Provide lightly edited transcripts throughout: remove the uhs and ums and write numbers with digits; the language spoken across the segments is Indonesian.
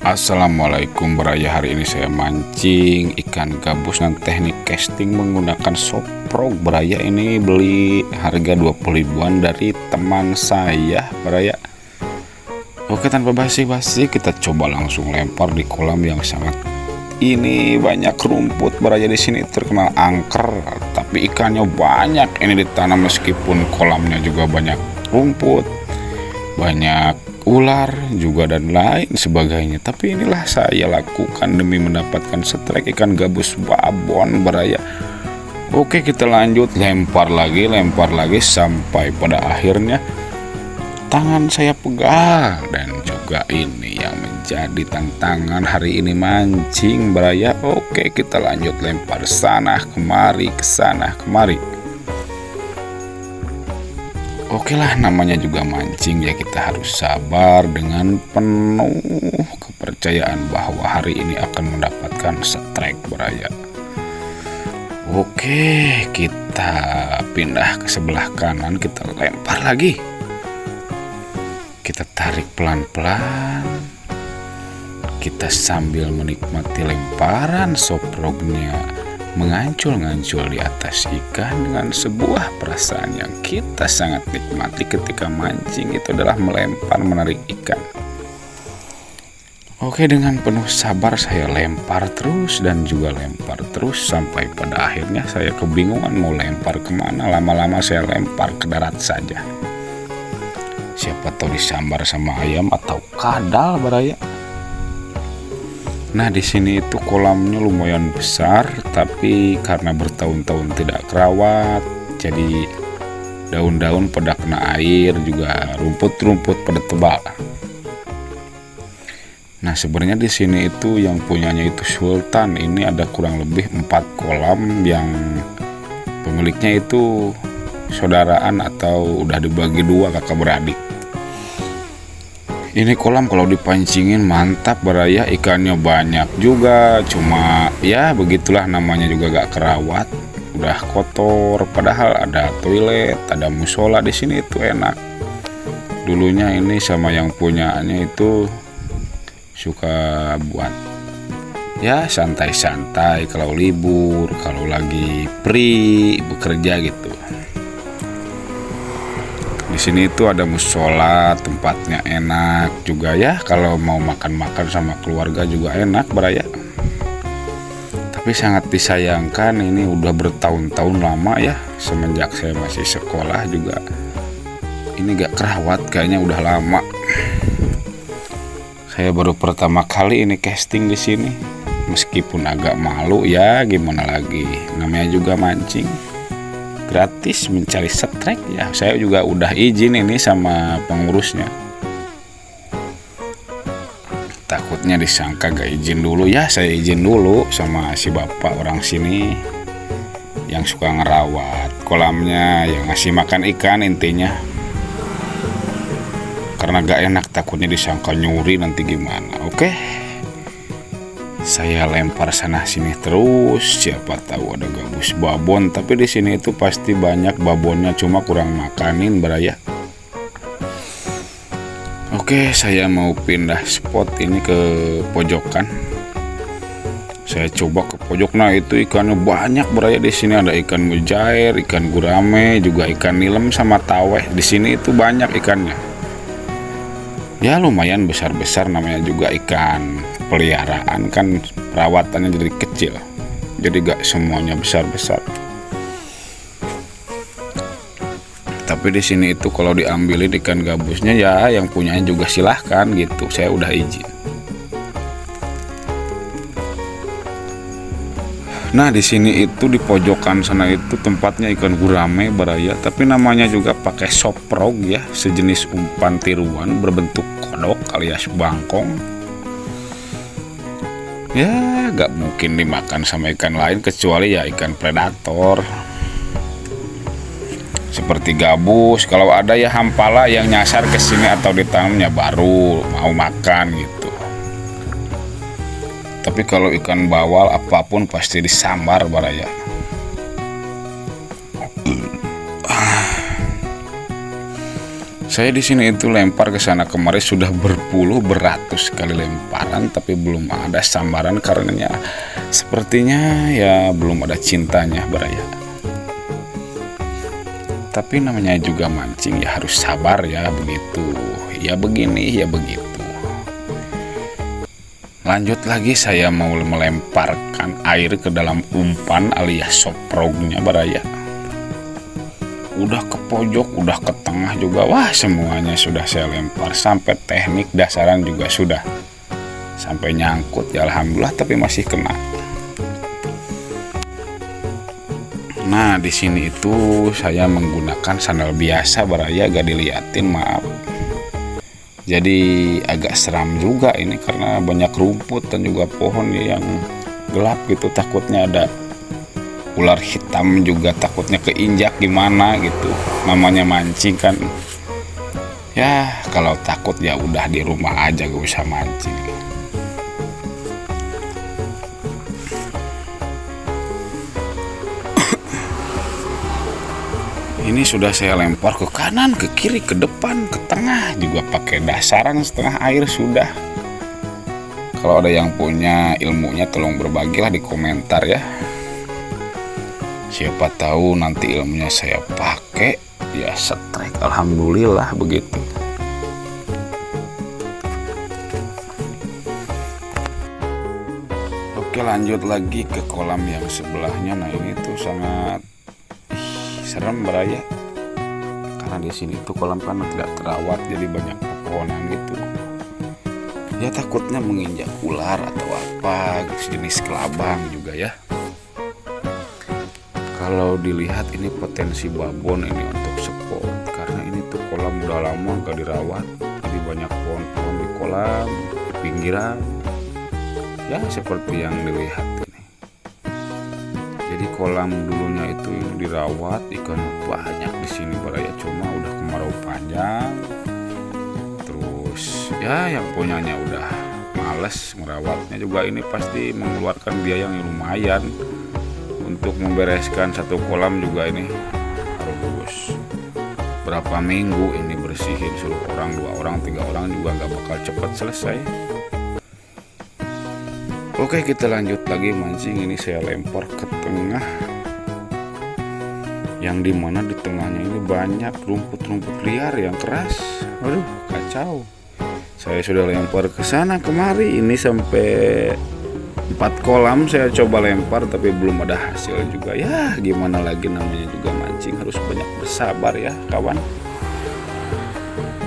Assalamualaikum Beraya. Hari ini saya mancing ikan gabus dan teknik casting menggunakan soprog Beraya. Ini beli harga 20 ribuan dari teman saya Beraya. Oke, tanpa basi-basi kita coba langsung lempar di kolam yang sangat ini banyak rumput Beraya. Di sini terkenal angker, tapi ikannya banyak. Ini ditanam meskipun kolamnya juga banyak rumput, banyak ular juga dan lain sebagainya, tapi inilah saya lakukan demi mendapatkan strike ikan gabus babon Beraya. Oke, kita lanjut lempar lagi sampai pada akhirnya tangan saya pegal. Dan juga ini yang menjadi tantangan hari ini, mancing Beraya. Oke, kita lanjut lempar sana kemari, kesana kemari. Oke lah, namanya juga mancing ya, kita harus sabar dengan penuh kepercayaan bahwa hari ini akan mendapatkan strike Beraya. Oke, kita pindah ke sebelah kanan, kita lempar lagi. Kita tarik pelan-pelan. Kita sambil menikmati lemparan soprognya mengancul-ngancul di atas ikan dengan sebuah perasaan yang kita sangat nikmati ketika mancing, itu adalah melempar, menarik ikan. Oke, dengan penuh sabar saya lempar terus dan juga lempar terus sampai pada akhirnya saya kebingungan mau lempar kemana. Lama-lama saya lempar ke darat saja. Siapa tahu disambar sama ayam atau kadal Beraya. Nah, di sini itu kolamnya lumayan besar, tapi karena bertahun-tahun tidak kerawat, jadi daun-daun pada kena air, juga rumput-rumput pada tebal. Nah, sebenarnya di sini itu yang punyanya itu Sultan. Ini ada kurang lebih 4 kolam yang pemiliknya itu saudaraan atau udah dibagi 2 kakak beradik. Ini kolam kalau dipancingin mantap Beraya, ikannya banyak juga, cuma ya begitulah, namanya juga gak kerawat, udah kotor. Padahal ada toilet, ada musola di sini, itu enak. Dulunya ini sama yang punyanya itu suka buat ya santai-santai kalau libur, kalau lagi free bekerja gitu. Di sini itu ada musola, tempatnya enak juga ya, kalau mau makan-makan sama keluarga juga enak Beraya. Tapi sangat disayangkan ini udah bertahun-tahun lama ya, semenjak saya masih sekolah juga ini gak kerawat, kayaknya udah lama. Saya baru pertama kali ini casting di sini, meskipun agak malu ya, gimana lagi, namanya juga mancing gratis mencari strike ya. Saya juga udah izin ini sama pengurusnya, takutnya disangka gak izin dulu ya. Saya izin dulu sama si bapak orang sini yang suka ngerawat kolamnya, yang ngasih makan ikan intinya, karena gak enak, takutnya disangka nyuri nanti gimana. Oke, saya lempar sana sini terus, siapa tahu ada gabus babon, tapi di sini itu pasti banyak babonnya, cuma kurang makanin Beraya. Oke, saya mau pindah spot ini ke pojokan. Saya coba ke pojok. Nah, itu ikannya banyak Beraya. Di sini ada ikan mujair, ikan gurame, juga ikan nilem sama taweh. Di sini itu banyak ikannya. Ya lumayan besar-besar, namanya juga ikan peliharaan kan, perawatannya jadi kecil, jadi gak semuanya besar-besar. Tapi di sini itu kalau diambilin ikan gabusnya ya yang punyanya juga silahkan gitu, saya udah izin. Nah, di sini itu di pojokan sana itu tempatnya ikan gurame Beraya, tapi namanya juga pakai soprog ya, sejenis umpan tiruan berbentuk kodok alias bangkong. Ya gak mungkin dimakan sama ikan lain kecuali ya ikan predator seperti gabus. Kalau ada ya hampala yang nyasar ke sini atau ditanamnya baru mau makan gitu. Tapi kalau ikan bawal apapun pasti disambar Beraya. Saya di sini itu lempar ke sana kemari sudah beratus kali lemparan, tapi belum ada sambaran karenanya sepertinya ya belum ada cintanya beraya. Tapi namanya juga mancing ya harus sabar ya, begitu. Ya begini ya begitu. Lanjut lagi, saya mau melemparkan air ke dalam umpan alias soprognya beraya. Udah ke pojok, udah ke tengah juga, wah semuanya sudah saya lempar, sampai teknik dasaran juga sudah, sampai nyangkut ya alhamdulillah, tapi masih kena. Nah di sini itu saya menggunakan sandal biasa beraya, gak diliatin maaf. Jadi agak seram juga ini karena banyak rumput dan juga pohon yang gelap gitu, takutnya ada ular hitam juga, takutnya keinjak gimana gitu. Namanya mancing kan ya, kalau takut ya udah di rumah aja, gak usah mancing. Ini sudah saya lempar ke kanan, ke kiri, ke depan, ke tengah, juga pakai dasaran setengah air sudah. Kalau ada yang punya ilmunya tolong berbagilah di komentar ya. Siapa tahu nanti ilmunya saya pakai ya strike, alhamdulillah begitu. Oke, lanjut lagi ke kolam yang sebelahnya. Nah ini tuh sangat serem beraya, karena di sini tuh kolam kan tidak terawat, jadi banyak pepohonan gitu. Ya takutnya menginjak ular atau apa, jenis kelabang juga ya. Kalau dilihat ini potensi babon ini untuk spot, karena ini tuh kolam udah lama gak dirawat, jadi banyak pohon-pohon di kolam, di pinggiran, ya seperti yang dilihat ini. Jadi kolam dulunya itu dirawat, ikan banyak di sini beraya, cuma udah kemarau panjang, terus ya yang punyanya udah males merawatnya juga, ini pasti mengeluarkan biaya yang lumayan. Untuk membereskan satu kolam juga ini harus berapa minggu ini bersihin, suruh orang, 2 orang, 3 orang juga gak bakal cepat selesai. Oke, kita lanjut lagi mancing. Ini saya lempar ke tengah, yang dimana di tengahnya ini banyak rumput-rumput liar yang keras. Waduh, kacau. Saya sudah lempar ke sana kemari, ini sampai 4 kolam saya coba lempar, tapi belum ada hasil juga. Ya gimana lagi, namanya juga mancing harus banyak bersabar ya kawan.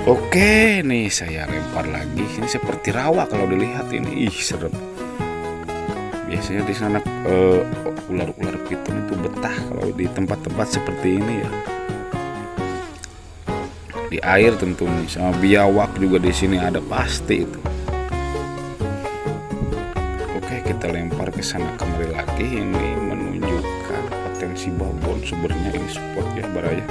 Oke, nih saya lempar lagi. Ini seperti rawa kalau dilihat ini, serem. Biasanya di sana ular-ular piton itu betah kalau di tempat-tempat seperti ini ya. Di air tentunya, sama biawak juga di sini ada pasti itu. Kita lempar ke sana kemari lagi, ini menunjukkan potensi babon sebenarnya ini spot ya beraya.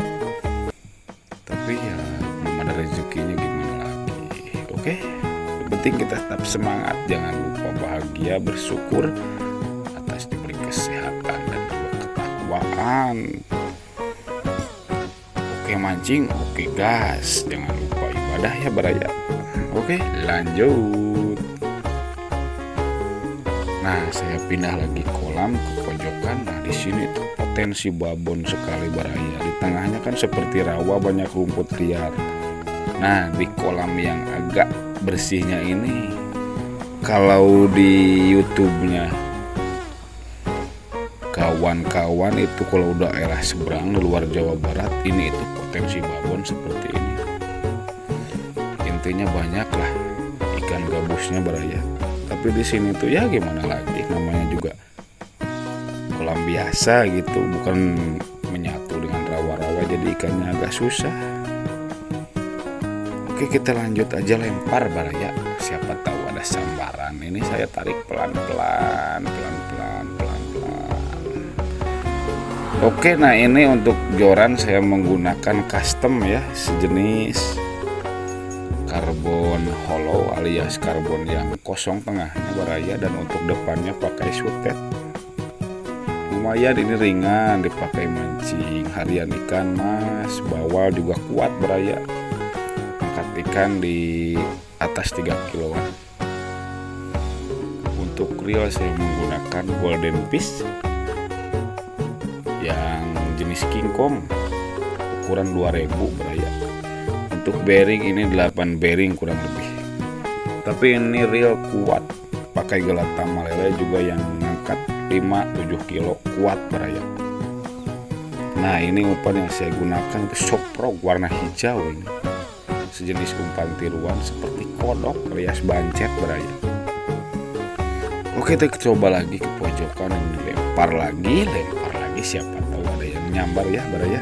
Tapi ya belum ada rezekinya, gimana lagi. Oke, yang penting kita tetap semangat, jangan lupa bahagia, bersyukur atas diberi kesehatan dan juga ketakwaan. Oke mancing, oke gas, jangan lupa ibadah ya beraya. Oke, lanjut. Nah, saya pindah lagi kolam ke pojokan. Nah, di sini tuh potensi babon sekali beraya. Di tengahnya kan seperti rawa, banyak rumput liar. Nah, di kolam yang agak bersihnya ini, kalau di YouTube-nya kawan-kawan itu kalau udah daerah seberang di luar Jawa Barat, ini itu potensi babon seperti ini. Intinya banyak lah ikan gabusnya beraya. Tapi di sini tuh ya gimana lagi, namanya juga kolam biasa gitu, bukan menyatu dengan rawa-rawa, jadi ikannya agak susah. Oke, kita lanjut aja lempar beraya, siapa tahu ada sambaran. Ini saya tarik pelan-pelan. Oke, nah ini untuk joran saya menggunakan custom ya, sejenis karbon hollow alias karbon yang kosong tengahnya beraya, dan untuk depannya pakai sutet. Lumayan ini ringan dipakai mancing harian ikan mas, bawal juga kuat beraya. ikan di atas 3 kiloan. Untuk reel saya menggunakan golden fish yang jenis king kong ukuran 2000 beraya. Untuk bearing ini 8 bearing kurang lebih. Tapi ini reel kuat, pakai gelata malele juga yang ngangkat 5-7 kilo, kuat beraya. Nah, ini umpan yang saya gunakan itu soprog warna hijau ini. Sejenis umpan tiruan seperti kodok alias bancet beraya. Oke, kita coba lagi ke pojokan, yang lempar lagi, siapa tahu ada yang nyambar ya beraya.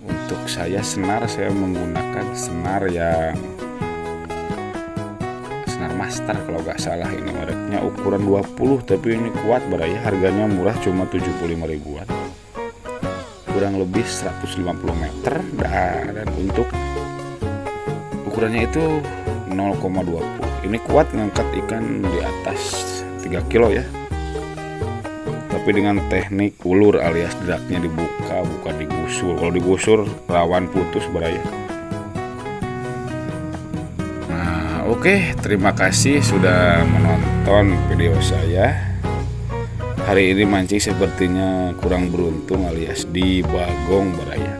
Untuk saya senar, saya menggunakan senar yang senar master kalau nggak salah, ini mereknya ukuran 20, tapi ini kuat beraya, harganya murah cuma 75 ribuan, kurang lebih 150 meter, dan untuk ukurannya itu 0,20. Ini kuat ngangkat ikan di atas 3 kilo ya, tapi dengan teknik ulur alias draknya dibuka, bukan digusur. Kalau digusur rawan putus beraya. Nah, oke, terima kasih sudah menonton video saya. Hari ini mancing sepertinya kurang beruntung alias di bagong beraya.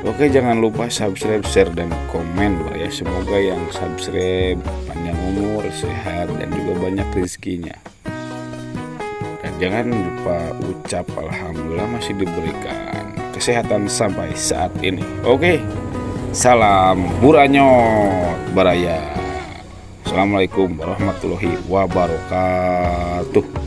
Oke, jangan lupa subscribe, share, dan komen beraya. Semoga yang subscribe panjang umur, sehat, dan juga banyak rezekinya. Dan jangan lupa ucap alhamdulillah masih diberikan kesehatan sampai saat ini. Oke, salam buranyot baraya. Assalamualaikum warahmatullahi wabarakatuh.